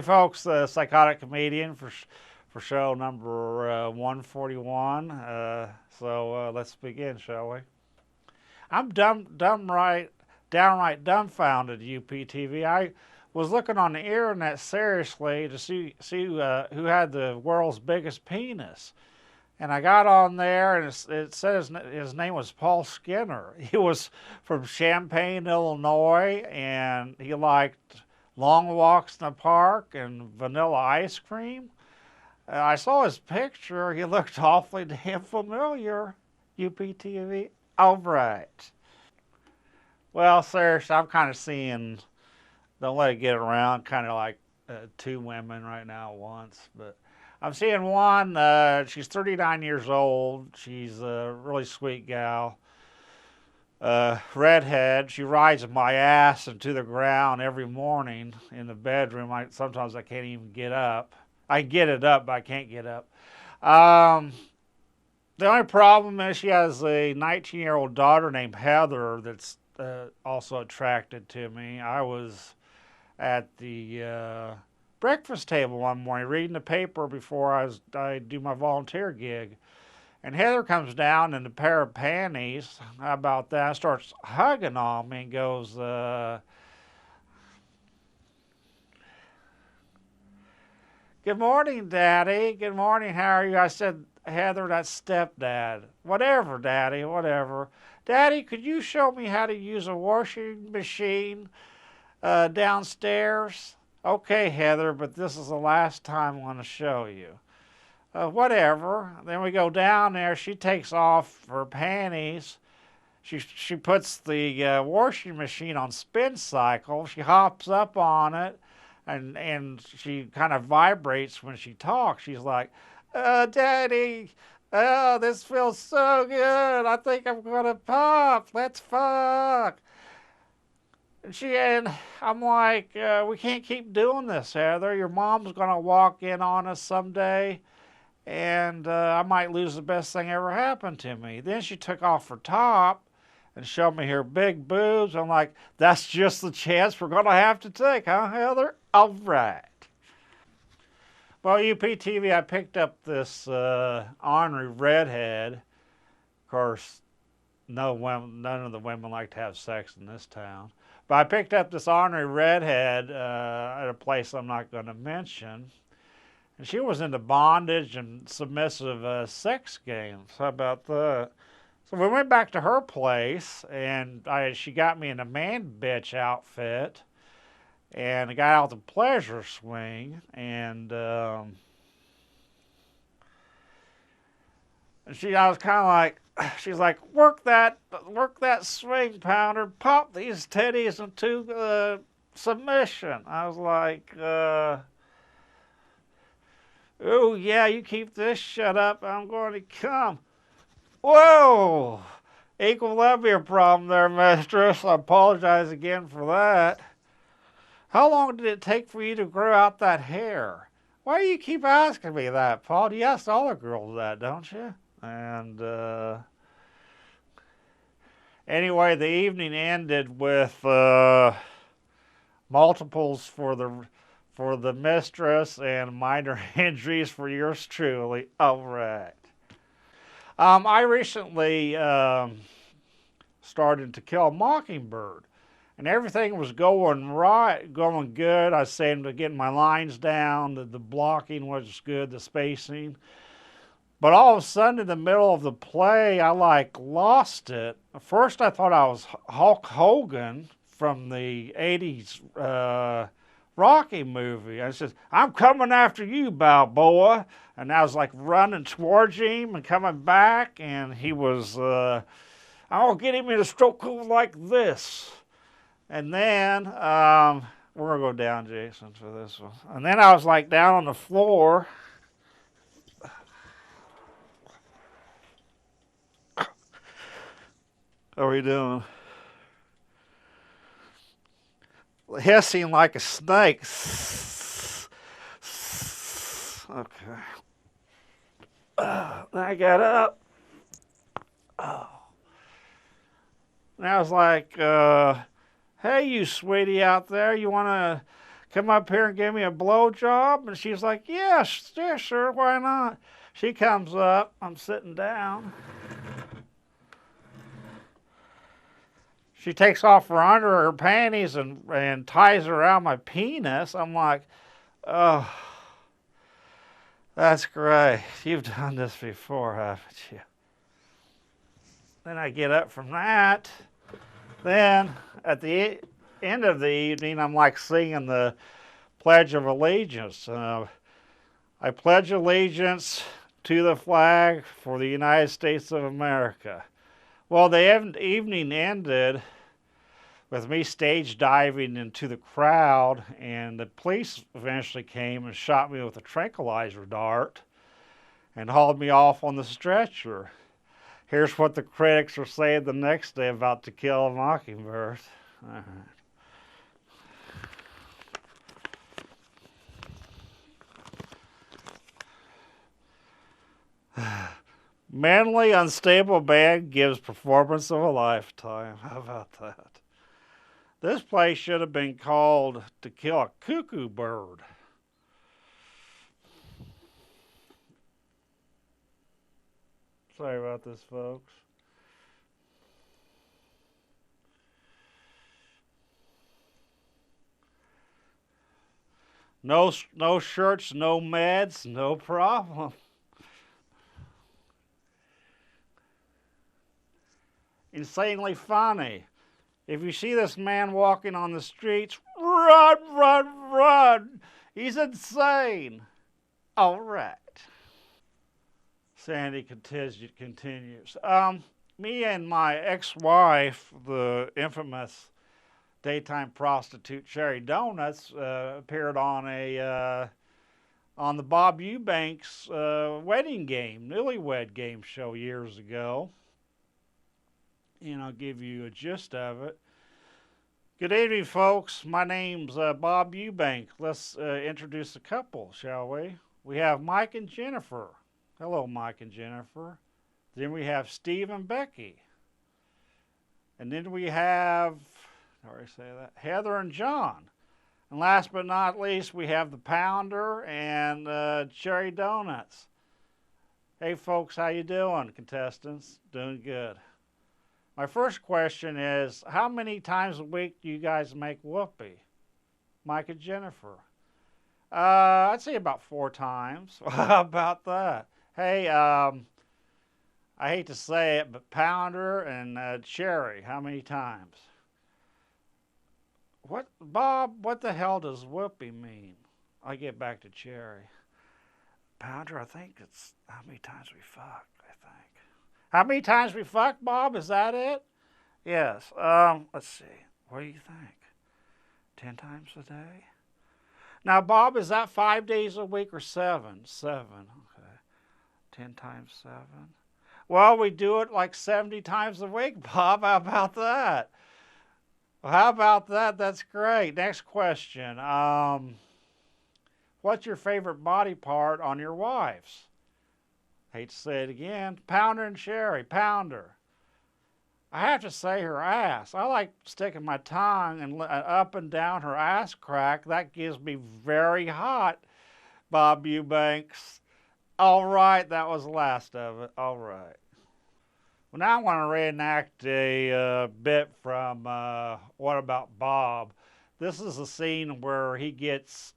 folks, the Psychotic Comedian for show number 141. Let's begin, shall we? I'm downright dumbfounded, UPTV. I was looking on the internet seriously to see who had the world's biggest penis. And I got on there, and it said his name was Paul Skinner. He was from Champaign, Illinois, and he liked long walks in the park and vanilla ice cream. I saw his picture. He looked awfully damn familiar. UPTV, Overact. Well, seriously, I'm kind of seeing, don't let it get around, kind of like two women right now at once. But I'm seeing one, she's 39 years old. She's a really sweet gal. Redhead. She rides my ass into the ground every morning in the bedroom. Sometimes I can't even get up. I get it up, but I can't get up. The only problem is she has a 19-year-old daughter named Heather that's also attracted to me. I was at the breakfast table one morning reading the paper before I do my volunteer gig. And Heather comes down in a pair of panties. How about that? Starts hugging on me and goes, "Good morning, Daddy. Good morning. How are you?" I said, "Heather, that's stepdad." "Whatever, Daddy, whatever." "Daddy, could you show me how to use a washing machine downstairs?" "Okay, Heather, but this is the last time I'm going to show you." Whatever. Then we go down there. She takes off her panties. She puts the washing machine on spin cycle. She hops up on it, and she kind of vibrates when she talks. She's like, "Daddy, oh, this feels so good. I think I'm gonna pop. Let's fuck." And I'm like, "We can't keep doing this, Heather. Your mom's gonna walk in on us someday, and I might lose the best thing ever happened to me." Then she took off her top and showed me her big boobs. I'm like, "That's just the chance we're going to have to take, huh, Heather?" All right. Well, UPTV, I picked up this ornery redhead. Of course, none of the women like to have sex in this town. But I picked up this ornery redhead at a place I'm not going to mention. And she was into bondage and submissive sex games. How about that? So we went back to her place, and she got me in a man bitch outfit, and I got out the pleasure swing, and I was kind of like, she's like, work that swing, pounder, pop these titties into submission. I was like, "Oh, yeah, you keep this shut up. I'm going to come." Whoa! Equilibrium problem there, mistress. I apologize again for that. How long did it take for you to grow out that hair? Why do you keep asking me that, Paul? You ask all the girls that, don't you? And anyway, the evening ended with multiples for the mistress and minor injuries for yours truly. All right. I recently started To Kill a Mockingbird, and everything was going right, going good. I was saying to getting my lines down, the blocking was good, the spacing. But all of a sudden, in the middle of the play, I lost it. At first, I thought I was Hulk Hogan from the '80s Rocky movie. I said, "I'm coming after you, Balboa." And I was running towards him and coming back, and he was, "I'll get him in a stroke like this." And then, we're going to go down, Jason, for this one. And then I was down on the floor. How are we doing? Hissing like a snake. Okay. Then I got up. Oh. And I was like, "Hey, you sweetie out there, you want to come up here and give me a blowjob? And she's like, yeah, yeah, sure, why not? She comes up, I'm sitting down. She takes off her panties and ties around my penis. I'm like, oh, that's great. You've done this before, haven't you? Then I get up from that. Then at the end of the evening, I'm like singing the Pledge of Allegiance. I pledge allegiance to the flag for the United States of America. Well, the evening ended with me stage diving into the crowd, and the police eventually came and shot me with a tranquilizer dart and hauled me off on the stretcher. Here's what the critics are saying the next day about To Kill a Mockingbird. Mentally unstable man gives performance of a lifetime. How about that? This play should have been called To Kill a Cuckoo Bird. Sorry about this, folks. No shirts, no meds, no problem. Insanely funny. If you see this man walking on the streets, run, run, run. He's insane. All right. Sandy continues. Me and my ex-wife, the infamous daytime prostitute Cherry Donuts, appeared on the Bob Eubanks wedding game, newlywed game show years ago. And I'll give you a gist of it. Good evening, folks. My name's Bob Eubanks. Let's introduce the couple, shall we? We have Mike and Jennifer. Hello, Mike and Jennifer. Then we have Steve and Becky. And then we have, how do I say that? Heather and John. And last but not least, we have the Pounder and Cherry Donuts. Hey, folks, how you doing, contestants? Doing good. My first question is, how many times a week do you guys make whoopee? Mike and Jennifer. I'd say about 4 times. How about that? Hey, I hate to say it, but Pounder and Cherry, how many times? What, Bob, what the hell does whoopee mean? I get back to Cherry. Pounder, I think it's how many times we fuck, I think. How many times we fuck, Bob? Is that it? Yes. Let's see. What do you think? 10 times a day? Now, Bob, is that 5 days a week or 7? 7. Okay. 10 times 7. Well, we do it like 70 times a week, Bob. How about that? Well, how about that? That's great. Next question. What's your favorite body part on your wife's? Hate to say it again. Pounder and Cherry. Pounder. I have to say her ass. I like sticking my tongue and up and down her ass crack. That gives me very hot, Bob Eubanks. All right, that was the last of it. All right. Well, now I want to reenact a bit from What About Bob? This is a scene where he gets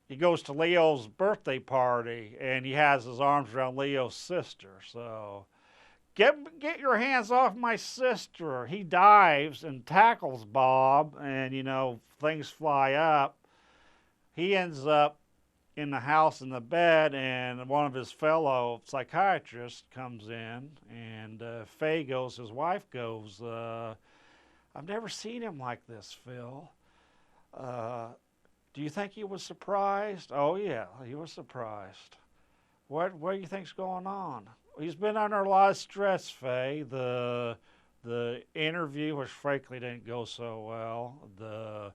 he goes to Leo's birthday party and he has his arms around Leo's sister. So, get your hands off my sister. He dives and tackles Bob, and things fly up. He ends up in the house in the bed, and one of his fellow psychiatrists comes in, and his wife goes, I've never seen him like this, Phil. Do you think he was surprised? Oh, yeah, he was surprised. What do you think's going on? He's been under a lot of stress, Faye. The interview, which frankly didn't go so well, the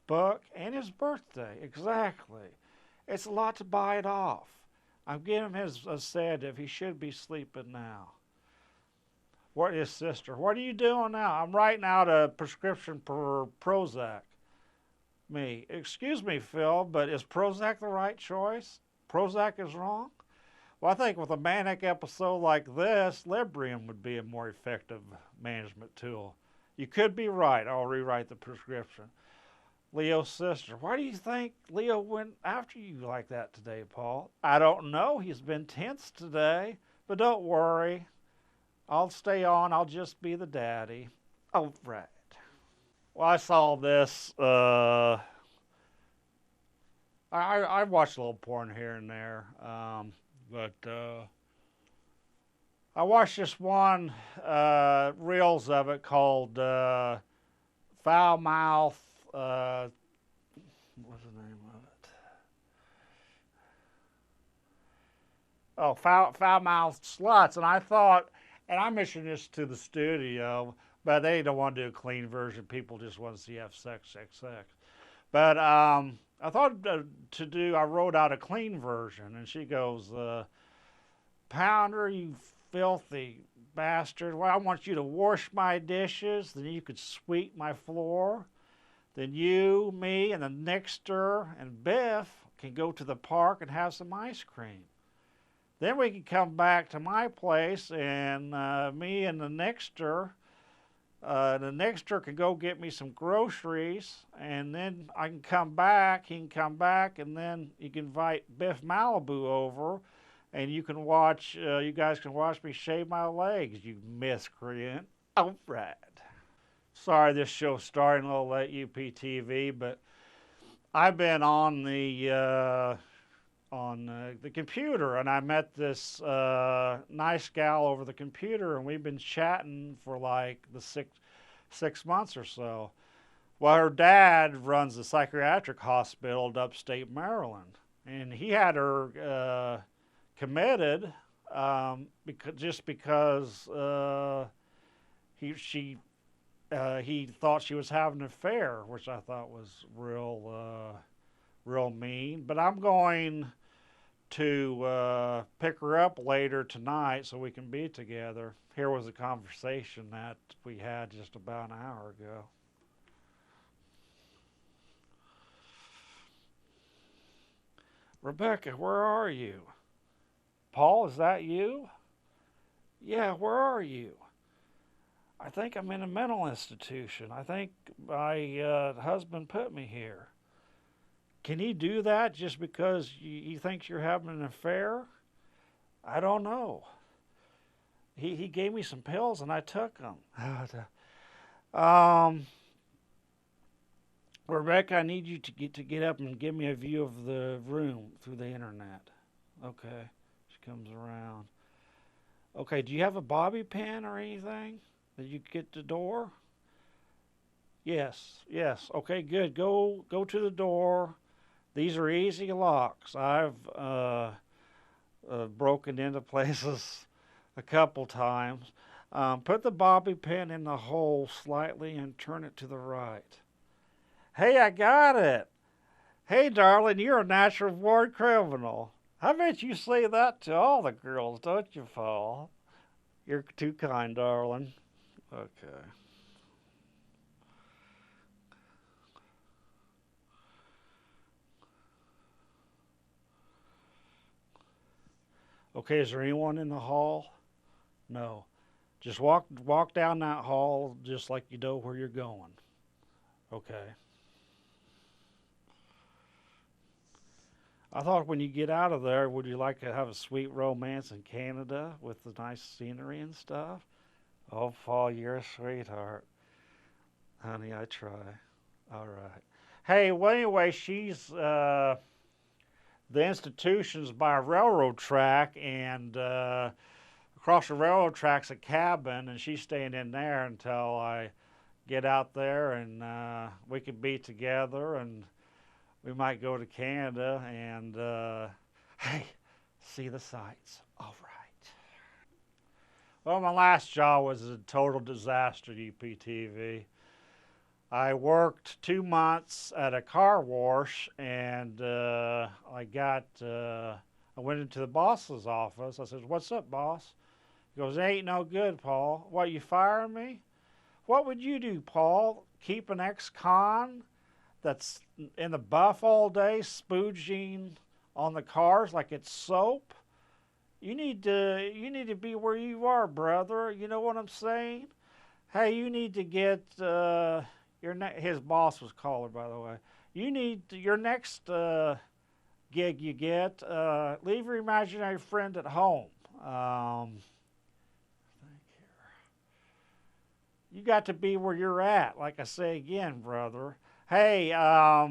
book, and his birthday, exactly. It's a lot to bite off. I'm giving him a sedative. He should be sleeping now. What is sister? What are you doing now? I'm writing out a prescription for Prozac. Me. Excuse me, Phil, but is Prozac the right choice? Prozac is wrong? Well, I think with a manic episode like this, Librium would be a more effective management tool. You could be right. I'll rewrite the prescription. Leo's sister. Why do you think Leo went after you like that today, Paul? I don't know. He's been tense today. But don't worry. I'll stay on. I'll just be the daddy. Oh, right. Well, I saw this. I watched a little porn here and there. But I watched this one reels of it called Foul Mouth. What's the name of it? Oh, Foul Mouth Sluts. And I thought, and I mentioned this to the studio, but they don't want to do a clean version. People just want to see have sex. But I thought I wrote out a clean version, and she goes, Pounder, you filthy bastard. Well, I want you to wash my dishes, then you could sweep my floor. Then you, me, and the Nixter and Biff can go to the park and have some ice cream. Then we can come back to my place, and me and the Nixter can go get me some groceries, and then I can come back, he can come back, and then you can invite Biff Malibu over, and you guys can watch me shave my legs, you miscreant. All right. Sorry this show's starting a little late, UPTV, but I've been on the computer, and I met this nice gal over the computer, and we've been chatting for like the six months or so. Well, her dad runs a psychiatric hospital in upstate Maryland, and he had her committed because he thought she was having an affair, which I thought was real mean. But I'm going to pick her up later tonight so we can be together. Here was a conversation that we had just about an hour ago. Rebecca, where are you? Paul, is that you? Yeah, where are you? I think I'm in a mental institution. I think my husband put me here. Can he do that just because he thinks you're having an affair? I don't know. He gave me some pills and I took them. Rebecca, I need you to get up and give me a view of the room through the internet. Okay. She comes around. Okay, do you have a bobby pin or anything that you get the door? Yes. Okay, good. Go to the door. These are easy locks. I've broken into places a couple times. Put the bobby pin in the hole slightly and turn it to the right. Hey, I got it. Hey, darling, you're a natural born criminal. I bet you say that to all the girls, don't you, Paul? You're too kind, darling. Okay. Okay, is there anyone in the hall? No. Just walk down that hall just like you know where you're going. Okay. I thought when you get out of there, would you like to have a sweet romance in Canada with the nice scenery and stuff? Oh, Paul, you're a sweetheart. Honey, I try. All right. Hey, well, anyway, she's the institution's by a railroad track, and across the railroad track's a cabin, and she's staying in there until I get out there, and we could be together, and we might go to Canada and, hey, see the sights. All right. Well, my last job was a total disaster at UPTV. I worked 2 months at a car wash, and I went into the boss's office. I said, "What's up, boss?" He goes, "It ain't no good, Paul. What, you firing me? What would you do, Paul? Keep an ex-con that's in the buff all day, spooging on the cars like it's soap. You need to be where you are, brother. You know what I'm saying? Hey, you need to get his boss was caller, by the way. You need your next gig you get. Leave your imaginary friend at home. You got to be where you're at. Like I say again, brother. Hey, I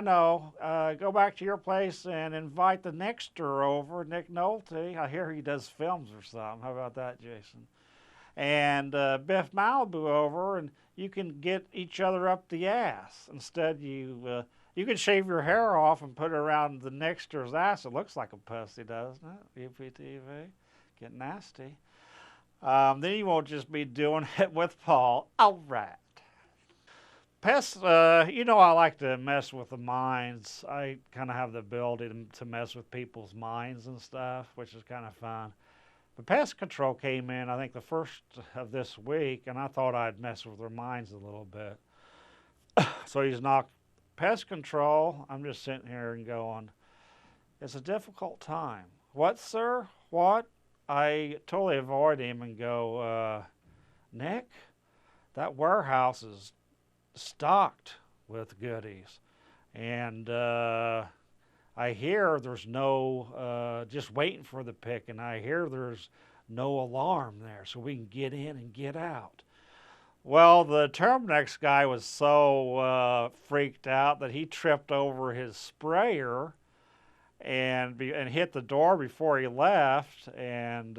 know. Go back to your place and invite the Nexter over, Nick Nolte. I hear he does films or something. How about that, Jason? And Biff Malibu over, and you can get each other up the ass. Instead, you can shave your hair off and put it around the Nexter's ass. It looks like a pussy, doesn't it? UPTV. Get nasty. Then you won't just be doing it with Paul. All right. Pest, you know I like to mess with the minds. I kind of have the ability to mess with people's minds and stuff, which is kind of fun. But Pest Control came in, I think, the first of this week, and I thought I'd mess with their minds a little bit. So he's knocked Pest Control. I'm just sitting here and going, it's a difficult time. What, sir? What? I totally avoid him and go, Nick, that warehouse is stocked with goodies. And I hear there's no, just waiting for the pick, and I hear there's no alarm there so we can get in and get out. Well, the Terminex guy was so freaked out that he tripped over his sprayer and hit the door before he left. And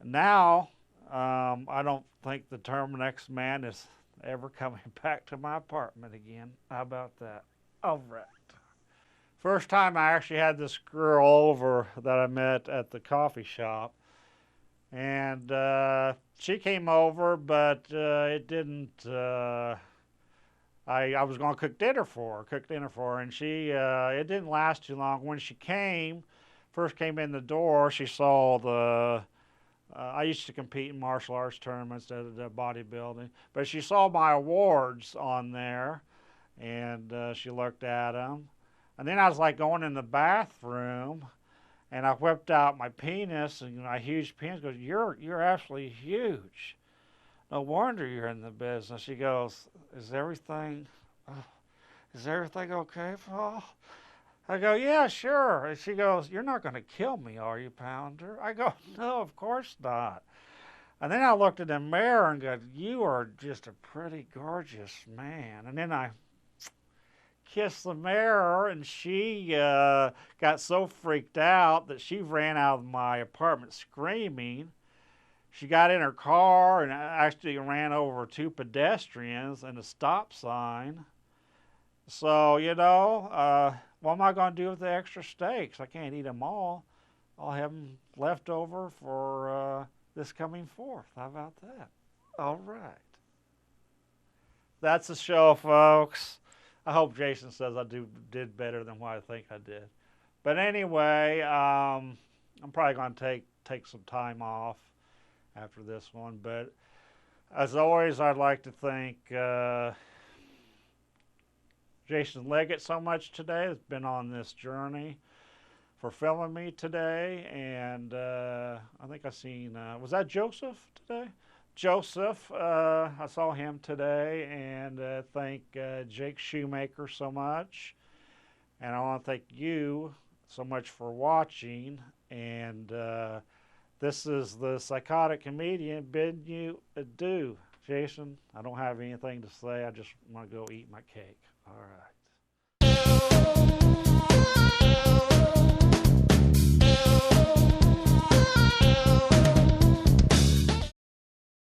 now I don't think the Terminex man is ever coming back to my apartment again. How about that? Overact. First time I actually had this girl over that I met at the coffee shop. And she came over, but it didn't... I was going to cook dinner for her, and she it didn't last too long. When she first came in the door, she saw the... I used to compete in martial arts tournaments, bodybuilding, but she saw my awards on there, and she looked at them. And then I was like going in the bathroom, and I whipped out my penis, and my huge penis goes, you're absolutely huge. No wonder you're in the business. She goes, is everything okay, Paul? I go, yeah, sure. And she goes, you're not going to kill me, are you, Pounder? I go, no, of course not. And then I looked in the mirror and go, you are just a pretty gorgeous man. And then I kissed the mirror, and she got so freaked out that she ran out of my apartment screaming. She got in her car and actually ran over 2 pedestrians and a stop sign. So, you know, what am I going to do with the extra steaks? I can't eat them all. I'll have them left over for this coming 4th. How about that? All right. That's the show, folks. I hope Jason says I did better than what I think I did. But anyway, I'm probably going to take some time off after this one. But as always, I'd like to thank Jason Leggett so much today. Has been on this journey for filming me today. And I think I seen, was that Joseph today? Joseph, I saw him today, and thank Jake Shoemaker so much. And I want to thank you so much for watching. And this is the Psychotic Comedian bidding you adieu. Jason, I don't have anything to say. I just want to go eat my cake. All right.